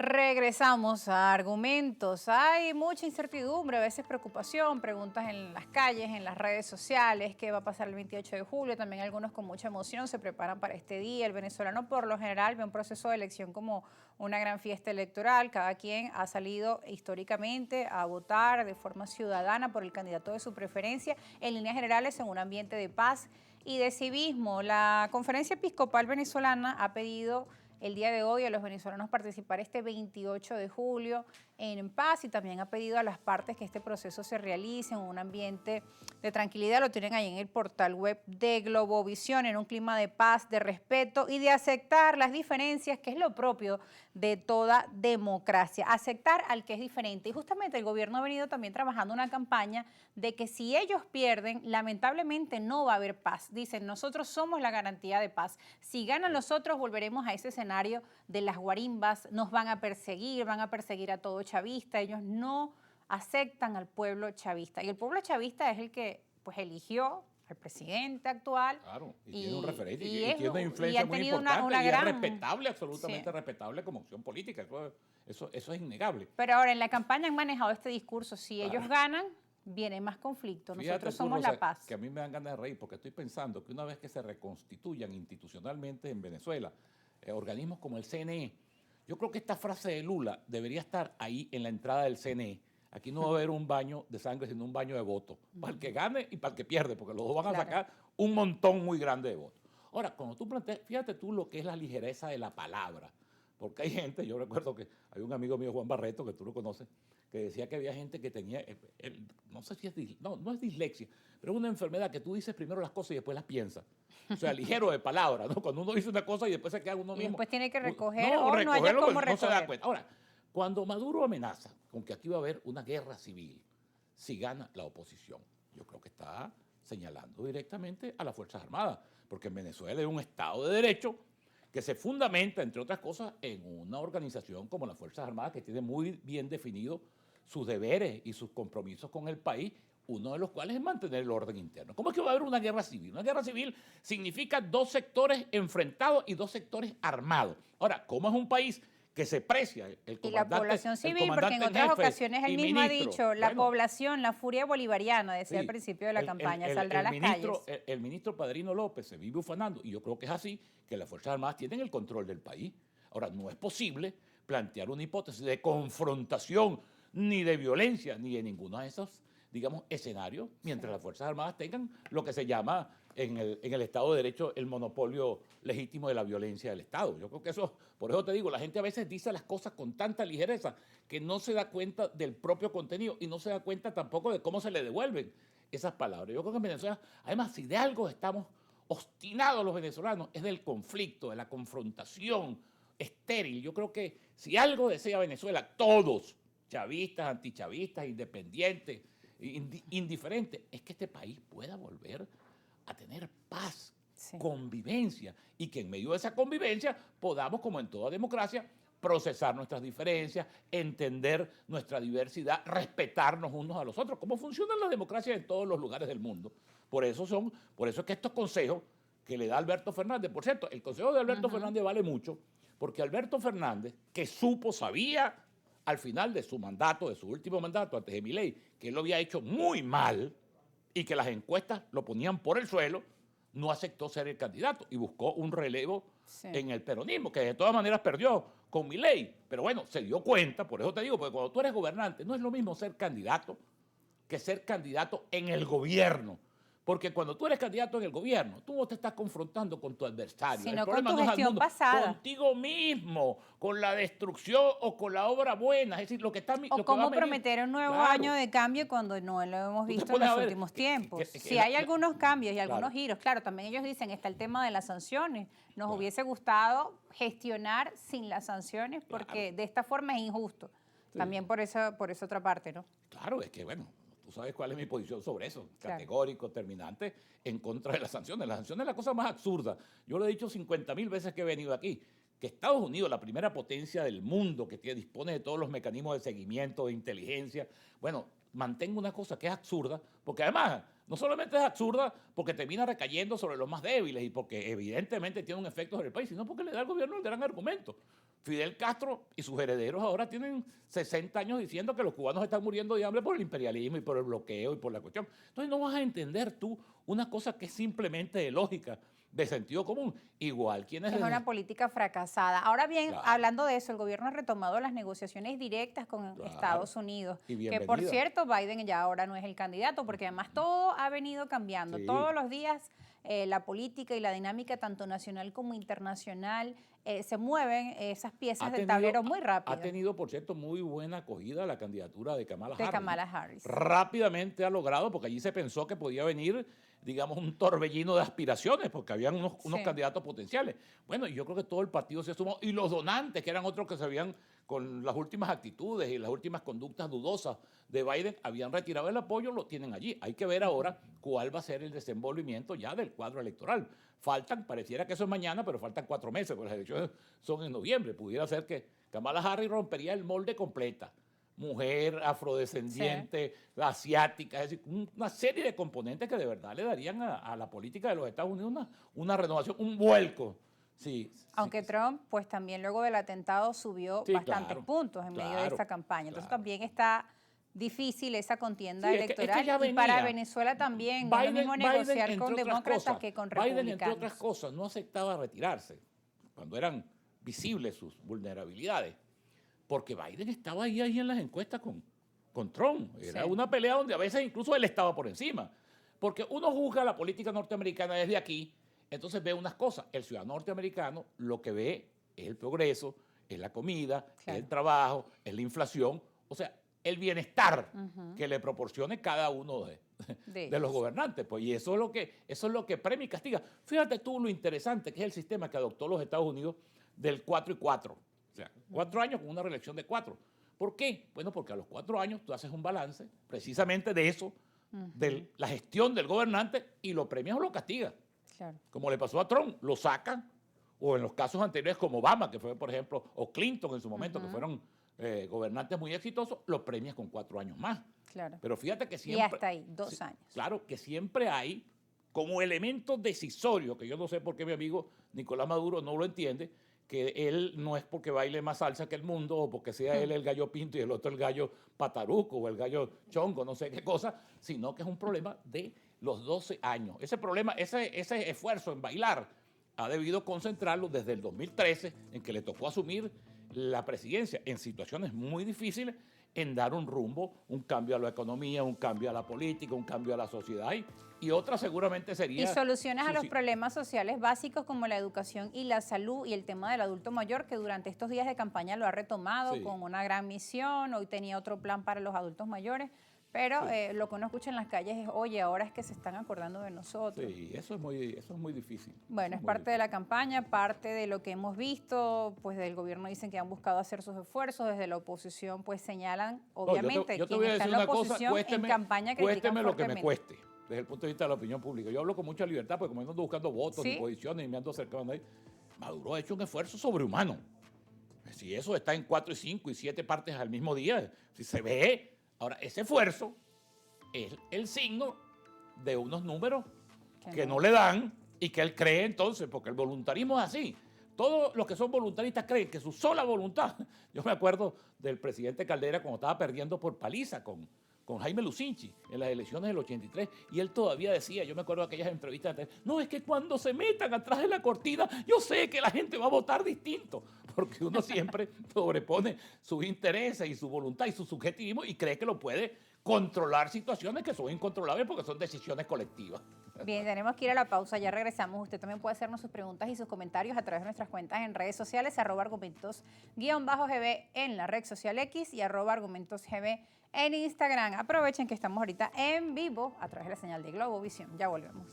Regresamos a argumentos. Hay mucha incertidumbre, a veces preocupación, preguntas en las calles, en las redes sociales, qué va a pasar el 28 de julio. También algunos con mucha emoción se preparan para este día. El venezolano por lo general ve un proceso de elección como una gran fiesta electoral. Cada quien ha salido históricamente a votar de forma ciudadana por el candidato de su preferencia, en líneas generales en un ambiente de paz y de civismo. La Conferencia Episcopal Venezolana ha pedido el día de hoy a los venezolanos participar este 28 de julio en paz y también ha pedido a las partes que este proceso se realice en un ambiente de tranquilidad. Lo tienen ahí en el portal web de Globovisión, en un clima de paz, de respeto y de aceptar las diferencias, que es lo propio de toda democracia, aceptar al que es diferente. Y justamente el gobierno ha venido también trabajando una campaña de que si ellos pierden, lamentablemente no va a haber paz. Dicen, nosotros somos la garantía de paz. Si ganan los otros, volveremos a ese escenario de las guarimbas, nos van a perseguir a todo chavista. Ellos no aceptan al pueblo chavista. Y el pueblo chavista es el que pues eligió al presidente actual. Claro, y tiene un referente y es, tiene una influencia muy importante y es respetable, absolutamente respetable como opción política. Eso es innegable. Pero ahora en la campaña han manejado este discurso. Si ellos ganan, viene más conflicto. Nosotros somos la paz. Que a mí me dan ganas de reír porque estoy pensando que una vez que se reconstituyan institucionalmente en Venezuela organismos como el CNE, yo creo que esta frase de Lula debería estar ahí en la entrada del CNE. Aquí no va a haber un baño de sangre, sino un baño de votos. Para el que gane y para el que pierde, porque los dos van a sacar un montón muy grande de votos. Ahora, cuando tú planteas, fíjate tú lo que es la ligereza de la palabra. Porque hay gente, yo recuerdo que hay un amigo mío, Juan Barreto, que tú lo conoces, que decía que había gente que tenía, no sé si es, no es dislexia, pero es una enfermedad que tú dices primero las cosas y después las piensas. O sea, ligero de palabra, ¿no? Cuando uno dice una cosa y después se queda uno mismo. Y después tiene que recoger o no haya cómo recoger. No se da cuenta. Ahora, cuando Maduro amenaza con que aquí va a haber una guerra civil si gana la oposición, yo creo que está señalando directamente a las Fuerzas Armadas, porque en Venezuela hay un Estado de Derecho que se fundamenta, entre otras cosas, en una organización como las Fuerzas Armadas, que tiene muy bien definidos sus deberes y sus compromisos con el país, uno de los cuales es mantener el orden interno. ¿Cómo es que va a haber una guerra civil? Una guerra civil significa dos sectores enfrentados y dos sectores armados. Ahora, ¿cómo es un país que se precia el comandante? Y la población civil, porque en otras ocasiones él mismo ha dicho, la población, la furia bolivariana, decía al principio de la campaña, saldrá a las calles. El ministro Padrino López se vive ufanando, y yo creo que es así, que las Fuerzas Armadas tienen el control del país. Ahora, no es posible plantear una hipótesis de confrontación, ni de violencia, ni de ninguno de esos, digamos, escenarios, mientras las Fuerzas Armadas tengan lo que se llama en el Estado de Derecho el monopolio legítimo de la violencia del Estado. Yo creo que eso, por eso te digo, la gente a veces dice las cosas con tanta ligereza que no se da cuenta del propio contenido y no se da cuenta tampoco de cómo se le devuelven esas palabras. Yo creo que en Venezuela, además, si de algo estamos obstinados los venezolanos, es del conflicto, de la confrontación estéril. Yo creo que si algo desea Venezuela, todos, chavistas, antichavistas, independientes, indiferentes, es que este país pueda volver a tener paz, convivencia, y que en medio de esa convivencia podamos, como en toda democracia, procesar nuestras diferencias, entender nuestra diversidad, respetarnos unos a los otros, como funcionan las democracias en todos los lugares del mundo. Por eso es que estos consejos que le da Alberto Fernández, por cierto, el consejo de Alberto Fernández vale mucho, porque Alberto Fernández, que sabía al final de su mandato, de su último mandato, antes de Milei, que él lo había hecho muy mal y que las encuestas lo ponían por el suelo, no aceptó ser el candidato y buscó un relevo en el peronismo, que de todas maneras perdió con Milei. Pero bueno, se dio cuenta, por eso te digo, porque cuando tú eres gobernante, no es lo mismo ser candidato que ser candidato en el gobierno. Porque cuando tú eres candidato en el gobierno, tú no te estás confrontando con tu adversario. Sino el problema con tu gestión pasada. Contigo mismo, con la destrucción o con la obra buena. Es decir, lo que está... O cómo prometer un nuevo año de cambio cuando no lo hemos visto en los últimos tiempos. Si hay algunos cambios y algunos giros, claro, también ellos dicen, está el tema de las sanciones. Nos hubiese gustado gestionar sin las sanciones porque de esta forma es injusto. También por esa otra parte, ¿no? Claro, es que bueno... Tú sabes cuál es mi posición sobre eso, categórico, terminante, en contra de las sanciones. Las sanciones es la cosa más absurda. Yo lo he dicho 50.000 veces que he venido aquí, que Estados Unidos, la primera potencia del mundo, que dispone de todos los mecanismos de seguimiento, de inteligencia, bueno, mantenga una cosa que es absurda, porque además no solamente es absurda porque termina recayendo sobre los más débiles y porque evidentemente tiene un efecto sobre el país, sino porque le da al gobierno el gran argumento. Fidel Castro y sus herederos ahora tienen 60 años diciendo que los cubanos están muriendo de hambre por el imperialismo y por el bloqueo y por la cuestión. Entonces no vas a entender tú una cosa que es simplemente de lógica, de sentido común. Igual quienes... Es una política fracasada. Ahora bien, Claro. hablando de eso, el gobierno ha retomado las negociaciones directas con Claro. Estados Unidos. Y Que por bienvenida. cierto, Biden ya ahora no es el candidato, porque además todo ha venido cambiando. Sí. Todos los días la política y la dinámica tanto nacional como internacional se mueven esas piezas del tablero muy rápido. Ha tenido, por cierto, muy buena acogida la candidatura de Kamala Harris. Kamala Harris. Rápidamente ha logrado, porque allí se pensó que podía venir, digamos, un torbellino de aspiraciones, porque habían unos Sí. candidatos potenciales. Bueno, yo creo que todo el partido se sumó, y los donantes, que eran otros que se habían, con las últimas actitudes y las últimas conductas dudosas de Biden, habían retirado el apoyo, lo tienen allí. Hay que ver ahora cuál va a ser el desenvolvimiento ya del cuadro electoral. Faltan, pareciera que eso es mañana, pero faltan 4 meses, porque las elecciones son en noviembre. Pudiera ser que Kamala Harris rompería el molde completa. Mujer, afrodescendiente, asiática, es decir, una serie de componentes que de verdad le darían a la política de los Estados Unidos una renovación, un vuelco. Sí, Aunque sí, Trump, pues también luego del atentado subió sí, bastantes claro, puntos en medio de claro, esta campaña. Entonces claro. también está difícil esa contienda Sí, es que electoral ya y para venía. Venezuela también no es lo mismo negociar entre con otras demócratas cosas, que con Biden, entre otras republicanos. cosas, no aceptaba retirarse cuando eran visibles sus vulnerabilidades, porque Biden estaba ahí en las encuestas con Trump. Era Sí. una pelea donde a veces incluso él estaba por encima, porque uno juzga la política norteamericana desde aquí, entonces ve unas cosas. El ciudadano norteamericano lo que ve es el progreso, es la comida, es Claro. el trabajo, es la inflación, o sea, el bienestar que le proporcione cada uno de los ellos. gobernantes. Pues, y eso es lo que premia y castiga. Fíjate tú lo interesante que es el sistema que adoptó los Estados Unidos del 4 y 4. O sea, 4 años con una reelección de 4. ¿Por qué? Bueno, porque a los 4 años tú haces un balance precisamente de eso, de la gestión del gobernante, y lo premias o lo castigas. Claro. Como le pasó a Trump, lo sacan, o en los casos anteriores como Obama, que fue, por ejemplo, o Clinton en su momento, que fueron gobernantes muy exitosos, los premias con 4 años más. Claro. Pero fíjate que Y siempre... hasta ahí, 2 años. Claro, que siempre hay como elemento decisorio, que yo no sé por qué mi amigo Nicolás Maduro no lo entiende, que él no es porque baile más salsa que el mundo, o porque sea él el gallo pinto y el otro el gallo pataruco o el gallo chongo, no sé qué cosa, sino que es un problema de los 12 años. Ese problema, ese esfuerzo en bailar, ha debido concentrarlo desde el 2013, en que le tocó asumir la presidencia en situaciones muy difíciles, en dar un rumbo, un cambio a la economía, un cambio a la política, un cambio a la sociedad, y otra seguramente sería... Y soluciones a los sí, problemas sociales básicos como la educación y la salud y el tema del adulto mayor, que durante estos días de campaña lo ha retomado Sí. con una gran misión. Hoy tenía otro plan para los adultos mayores, pero Sí. lo que uno escucha en las calles es, oye, ahora es que se están acordando de nosotros. Sí, eso es muy difícil. Bueno, Eso es muy parte de difícil. la campaña, parte de lo que hemos visto, pues del gobierno dicen que han buscado hacer sus esfuerzos, desde la oposición pues señalan, No, obviamente, yo te quien voy a está decir en la una cosa, oposición en campaña critican cuésteme lo que me fuertemente. cueste, desde el punto de vista de la opinión pública. Yo hablo con mucha libertad, porque como yo no ando buscando votos ¿Sí? ni posiciones, ni me ando acercando ahí, Maduro ha hecho un esfuerzo sobrehumano. Si eso está en 4 y 5 y 7 partes al mismo día, si se ve, ahora ese esfuerzo es el signo de unos números que no le dan y que él cree entonces, porque el voluntarismo es así. Todos los que son voluntaristas creen que su sola voluntad. Yo me acuerdo del presidente Caldera cuando estaba perdiendo por paliza con Jaime Lucinchi en las elecciones del 83, y él todavía decía, yo me acuerdo de aquellas entrevistas, no, es que cuando se metan atrás de la cortina, yo sé que la gente va a votar distinto, porque uno siempre sobrepone sus intereses y su voluntad y su subjetivismo y cree que lo puede controlar situaciones que son incontrolables porque son decisiones colectivas. Bien, tenemos que ir a la pausa, ya regresamos. Usted también puede hacernos sus preguntas y sus comentarios a través de nuestras cuentas en redes sociales, @argumentos_gb en la red social X y @argumentosgb en Instagram. Aprovechen que estamos ahorita en vivo a través de la señal de Globovisión. Ya volvemos.